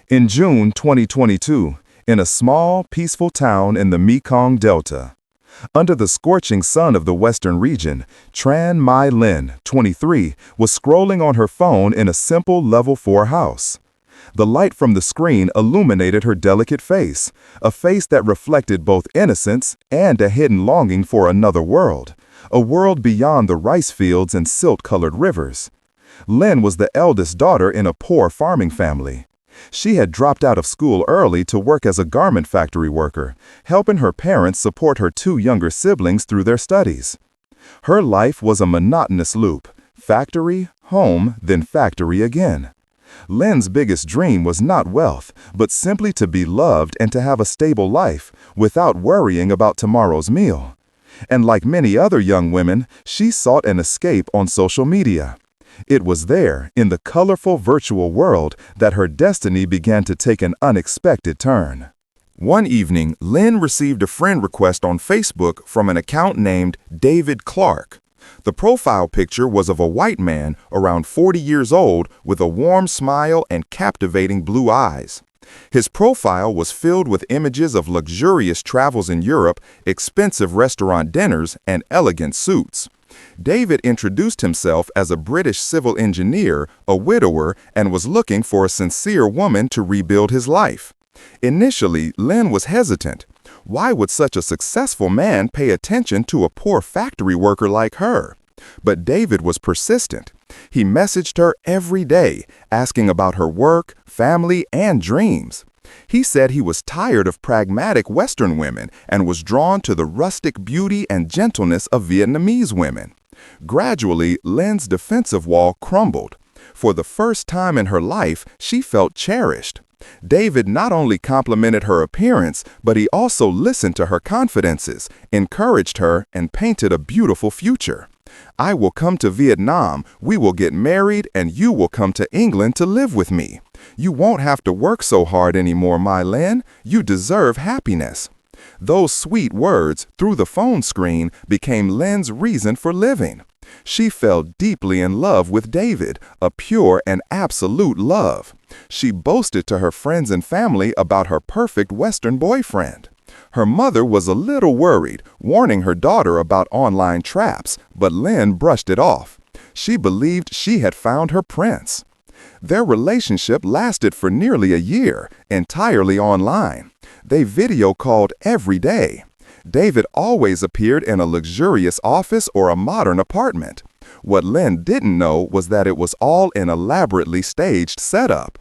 In June 2022, in a small, peaceful town in the Mekong Delta, under the scorching sun of the western region, Tran Mai Linh, 23, was scrolling on her phone in a simple level 4 house. The light from the screen illuminated her delicate face, a face that reflected both innocence and a hidden longing for another world, a world beyond the rice fields and silt-colored rivers. Linh was the eldest daughter in a poor farming family. She had dropped out of school early to work as a garment factory worker, helping her parents support her 2 younger siblings through their studies. Her life was a monotonous loop: factory, home, then factory again. Lin's biggest dream was not wealth, but simply to be loved and to have a stable life without worrying about tomorrow's meal. And like many other young women, she sought an escape on social media. It was there, in the colorful virtual world, that her destiny began to take an unexpected turn. One evening, Linh received a friend request on Facebook from an account named David Clark. The profile picture was of a white man around 40 years old with a warm smile and captivating blue eyes. His profile was filled with images of luxurious travels in Europe, expensive restaurant dinners, and elegant suits. David introduced himself as a British civil engineer, a widower, and was looking for a sincere woman to rebuild his life. Initially, Linh was hesitant. Why would such a successful man pay attention to a poor factory worker like her? But David was persistent. He messaged her every day, asking about her work, family, and dreams. He said he was tired of pragmatic Western women and was drawn to the rustic beauty and gentleness of Vietnamese women. Gradually, Lin's defensive wall crumbled. For the first time in her life, she felt cherished. David not only complimented her appearance, but he also listened to her confidences, encouraged her, and painted a beautiful future. "I will come to Vietnam, we will get married, and you will come to England to live with me. You won't have to work so hard anymore, Mai Linh. You deserve happiness." Those sweet words, through the phone screen, became Lin's reason for living. She fell deeply in love with David, a pure and absolute love. She boasted to her friends and family about her perfect Western boyfriend. Her mother was a little worried, warning her daughter about online traps, but Linh brushed it off. She believed she had found her prince. Their relationship lasted for nearly a year, entirely online. They video called every day. David always appeared in a luxurious office or a modern apartment. What Linh didn't know was that it was all an elaborately staged setup.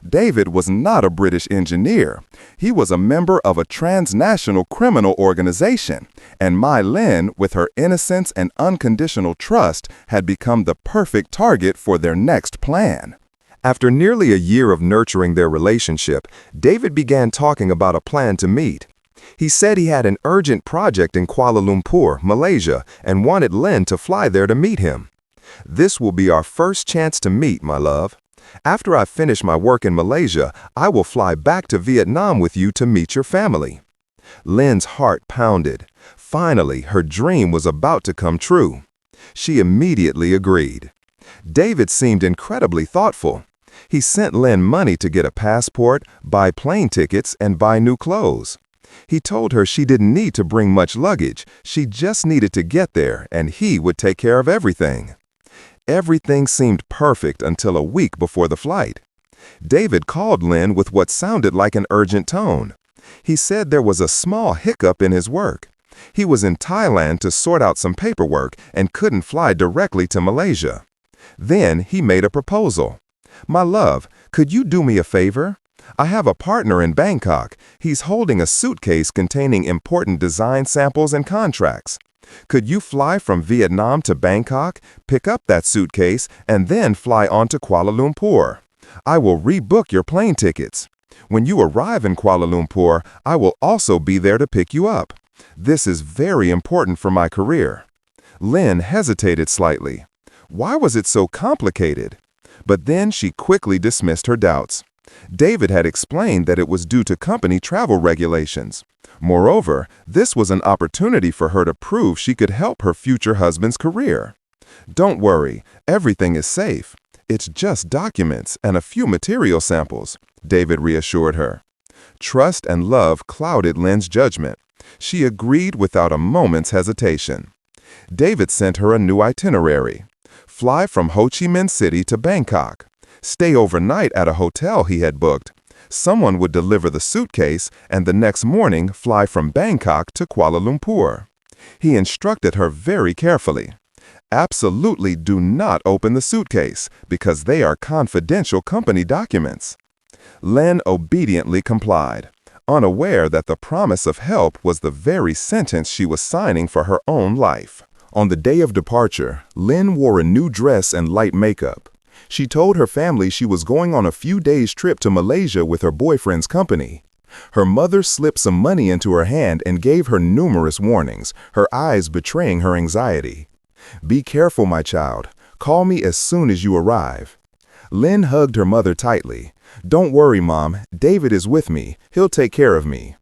David was not a British engineer. He was a member of a transnational criminal organization, and Mai Linh, with her innocence and unconditional trust, had become the perfect target for their next plan. After nearly a year of nurturing their relationship, David began talking about a plan to meet. He said he had an urgent project in Kuala Lumpur, Malaysia, and wanted Linh to fly there to meet him. "This will be our first chance to meet, my love. After I finish my work in Malaysia, I will fly back to Vietnam with you to meet your family." Lin's heart pounded. Finally, her dream was about to come true. She immediately agreed. David seemed incredibly thoughtful. He sent Linh money to get a passport, buy plane tickets, and buy new clothes. He told her she didn't need to bring much luggage. She just needed to get there, and he would take care of everything. Everything seemed perfect until a week before the flight. David called Linh with what sounded like an urgent tone. He said there was a small hiccup in his work. He was in Thailand to sort out some paperwork and couldn't fly directly to Malaysia. Then he made a proposal. "My love, could you do me a favor? I have a partner in Bangkok. He's holding a suitcase containing important design samples and contracts. Could you fly from Vietnam to Bangkok, pick up that suitcase, and then fly on to Kuala Lumpur? I will rebook your plane tickets. When you arrive in Kuala Lumpur, I will also be there to pick you up. This is very important for my career." Linh hesitated slightly. Why was it so complicated? But then she quickly dismissed her doubts. David had explained that it was due to company travel regulations. Moreover, this was an opportunity for her to prove she could help her future husband's career. "Don't worry, everything is safe. "It's just documents and a few material samples," David reassured her. Trust and love clouded Lynn's judgment. She agreed without a moment's hesitation. David sent her a new itinerary. Fly from Ho Chi Minh City to Bangkok. Stay overnight at a hotel he had booked. Someone would deliver the suitcase, and the next morning fly from Bangkok to Kuala Lumpur. He instructed her very carefully. Absolutely do not open the suitcase, because they are confidential company documents. Lynn obediently complied, unaware that the promise of help was the very sentence she was signing for her own life. On the day of departure, Lynn wore a new dress and light makeup. She told her family she was going on a few days' trip to Malaysia with her boyfriend's company. Her mother slipped some money into her hand and gave her numerous warnings, her eyes betraying her anxiety. "Be careful, my child. Call me as soon as you arrive." Lynn hugged her mother tightly. "Don't worry, Mom. David is with me. He'll take care of me."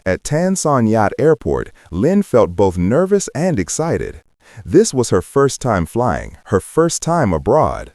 At Tan Son Yat Airport, Lynn felt both nervous and excited. This was her first time flying, her first time abroad.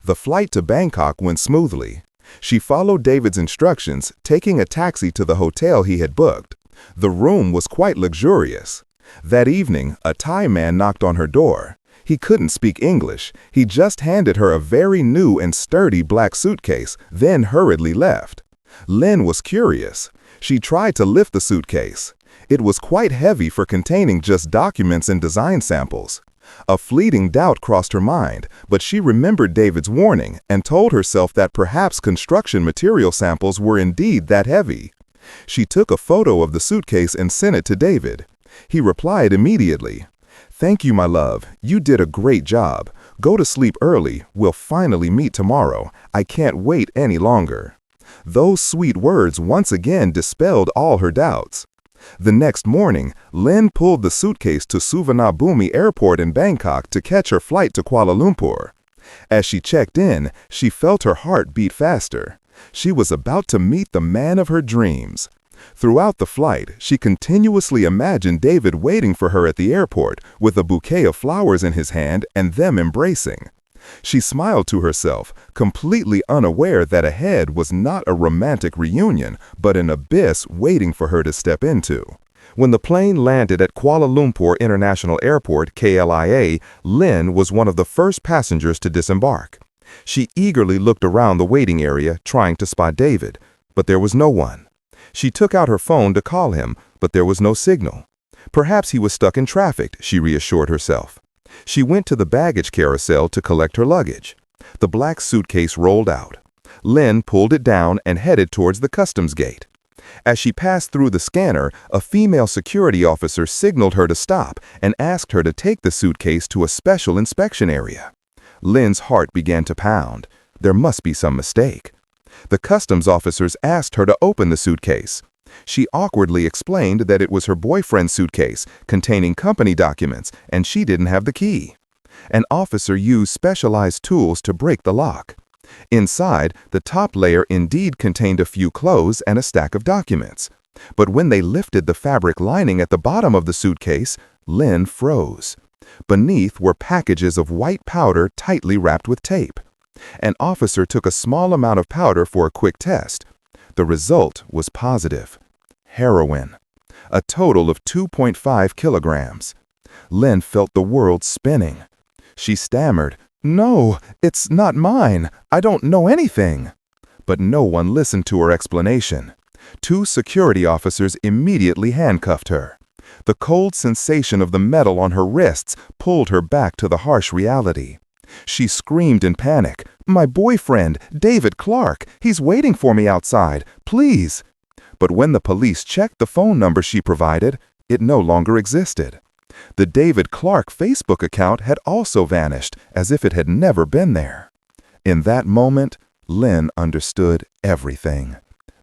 The flight to Bangkok went smoothly. She followed David's instructions, taking a taxi to the hotel he had booked. The room was quite luxurious. That evening, a Thai man knocked on her door. He couldn't speak English. He just handed her a very new and sturdy black suitcase, then hurriedly left. Lynn was curious. She tried to lift the suitcase. It was quite heavy for containing just documents and design samples. A fleeting doubt crossed her mind, but she remembered David's warning and told herself that perhaps construction material samples were indeed that heavy. She took a photo of the suitcase and sent it to David. He replied immediately, "Thank you, my love. You did a great job. Go to sleep early. We'll finally meet tomorrow. I can't wait any longer." Those sweet words once again dispelled all her doubts. The next morning, Lynn pulled the suitcase to Suvarnabhumi Airport in Bangkok to catch her flight to Kuala Lumpur. As she checked in, she felt her heart beat faster. She was about to meet the man of her dreams. Throughout the flight, she continuously imagined David waiting for her at the airport with a bouquet of flowers in his hand and them embracing. She smiled to herself, completely unaware that ahead was not a romantic reunion, but an abyss waiting for her to step into. When the plane landed at Kuala Lumpur International Airport, KLIA, Lynn was one of the first passengers to disembark. She eagerly looked around the waiting area, trying to spot David, but there was no one. She took out her phone to call him, but there was no signal. Perhaps he was stuck in traffic, she reassured herself. She went to the baggage carousel to collect her luggage. The black suitcase rolled out. Lynn pulled it down and headed towards the customs gate. As she passed through the scanner, a female security officer signaled her to stop and asked her to take the suitcase to a special inspection area. Lynn's heart began to pound. There must be some mistake. The customs officers asked her to open the suitcase. She awkwardly explained that it was her boyfriend's suitcase containing company documents and she didn't have the key. An officer used specialized tools to break the lock. Inside, the top layer indeed contained a few clothes and a stack of documents. But when they lifted the fabric lining at the bottom of the suitcase, Lynn froze. Beneath were packages of white powder tightly wrapped with tape. An officer took a small amount of powder for a quick test. The result was positive. Heroin. A total of 2.5 kilograms. Lynn felt the world spinning. She stammered, "No, it's not mine. I don't know anything." But no one listened to her explanation. Two security officers immediately handcuffed her. The cold sensation of the metal on her wrists pulled her back to the harsh reality. She screamed in panic, "My boyfriend, David Clark, he's waiting for me outside, please." But when the police checked the phone number she provided, it no longer existed. The David Clark Facebook account had also vanished, as if it had never been there. In that moment, Lynn understood everything.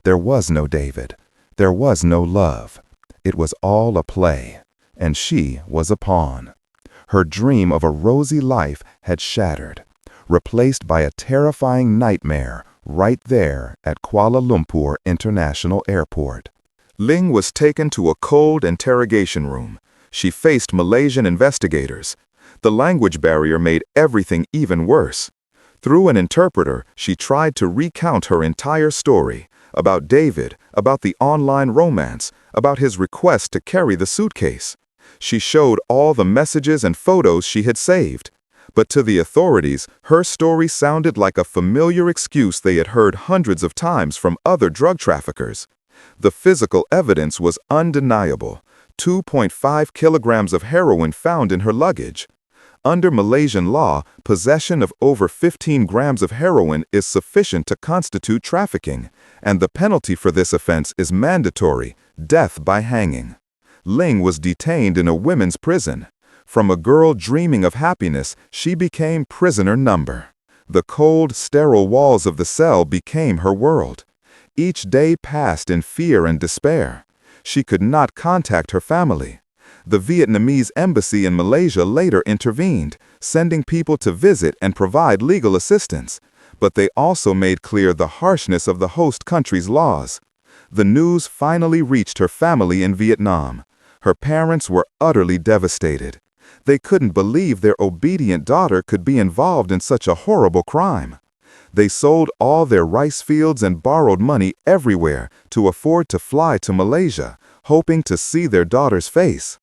There was no David. There was no love. It was all a play, and she was a pawn. Her dream of a rosy life had shattered, replaced by a terrifying nightmare right there at Kuala Lumpur International Airport. Ling was taken to a cold interrogation room. She faced Malaysian investigators. The language barrier made everything even worse. Through an interpreter, she tried to recount her entire story, about David, about the online romance, about his request to carry the suitcase. She showed all the messages and photos she had saved. But to the authorities, her story sounded like a familiar excuse they had heard hundreds of times from other drug traffickers. The physical evidence was undeniable. 2.5 kilograms of heroin found in her luggage. Under Malaysian law, possession of over 15 grams of heroin is sufficient to constitute trafficking, and the penalty for this offense is mandatory, death by hanging. Ling was detained in a women's prison. From a girl dreaming of happiness, she became prisoner number. The cold, sterile walls of the cell became her world. Each day passed in fear and despair. She could not contact her family. The Vietnamese embassy in Malaysia later intervened, sending people to visit and provide legal assistance. But they also made clear the harshness of the host country's laws. The news finally reached her family in Vietnam. Her parents were utterly devastated. They couldn't believe their obedient daughter could be involved in such a horrible crime. They sold all their rice fields and borrowed money everywhere to afford to fly to Malaysia, hoping to see their daughter's face.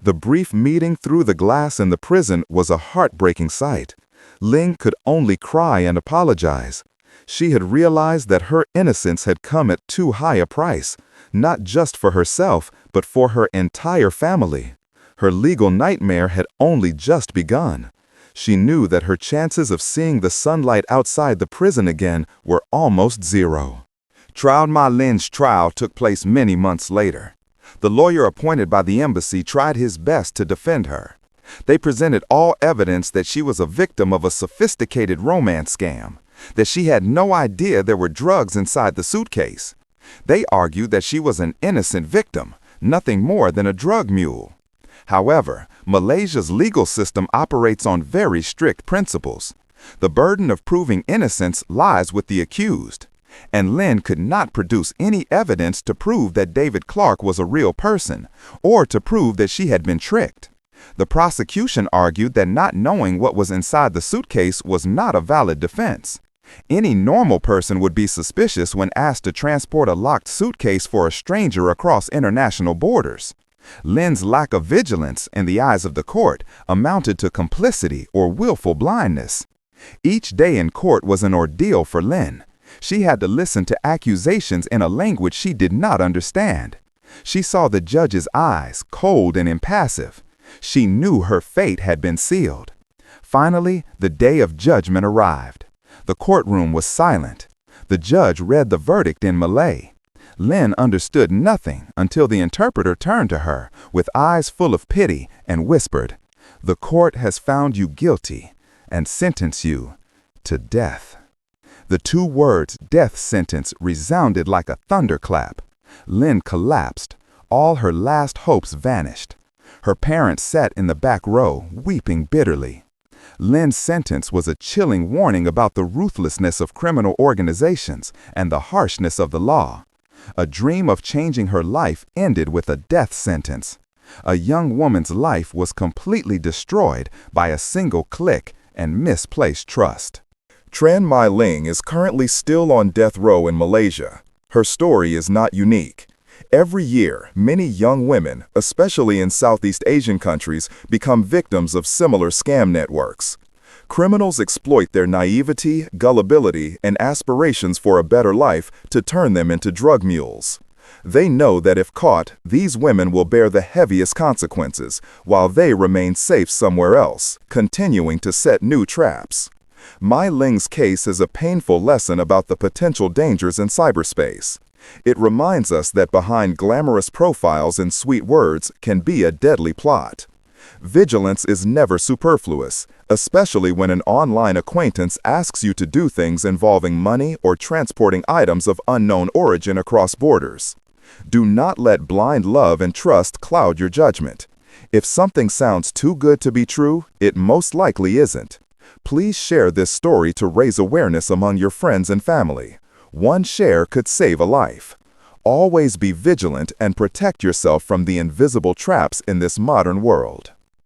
The brief meeting through the glass in the prison was a heartbreaking sight. Ling could only cry and apologize. She had realized that her innocence had come at too high a price, not just for herself, but for her entire family. Her legal nightmare had only just begun. She knew that her chances of seeing the sunlight outside the prison again were almost zero. Mai Lin's trial took place many months later. The lawyer appointed by the embassy tried his best to defend her. They presented all evidence that she was a victim of a sophisticated romance scam, that she had no idea there were drugs inside the suitcase. They argued that she was an innocent victim, nothing more than a drug mule. However, Malaysia's legal system operates on very strict principles. The burden of proving innocence lies with the accused, and Lin could not produce any evidence to prove that David Clark was a real person, or to prove that she had been tricked. The prosecution argued that not knowing what was inside the suitcase was not a valid defense. Any normal person would be suspicious when asked to transport a locked suitcase for a stranger across international borders. Lin's lack of vigilance, in the eyes of the court, amounted to complicity or willful blindness. Each day in court was an ordeal for Lin. She had to listen to accusations in a language she did not understand. She saw the judge's eyes, cold and impassive. She knew her fate had been sealed. Finally, the day of judgment arrived. The courtroom was silent. The judge read the verdict in Malay. Lin understood nothing until the interpreter turned to her with eyes full of pity and whispered, "The court has found you guilty and sentenced you to death." The two words "death sentence" resounded like a thunderclap. Lin collapsed. All her last hopes vanished. Her parents sat in the back row, weeping bitterly. Lin's sentence was a chilling warning about the ruthlessness of criminal organizations and the harshness of the law. A dream of changing her life ended with a death sentence. A young woman's life was completely destroyed by a single click and misplaced trust. Mai Linh is currently still on death row in Malaysia. Her story is not unique. Every year, many young women, especially in Southeast Asian countries, become victims of similar scam networks. Criminals exploit their naivety, gullibility, and aspirations for a better life to turn them into drug mules. They know that if caught, these women will bear the heaviest consequences, while they remain safe somewhere else, continuing to set new traps. Mai Ling's case is a painful lesson about the potential dangers in cyberspace. It reminds us that behind glamorous profiles and sweet words can be a deadly plot. Vigilance is never superfluous, especially when an online acquaintance asks you to do things involving money or transporting items of unknown origin across borders. Do not let blind love and trust cloud your judgment. If something sounds too good to be true, it most likely isn't. Please share this story to raise awareness among your friends and family. One share could save a life. Always be vigilant and protect yourself from the invisible traps in this modern world.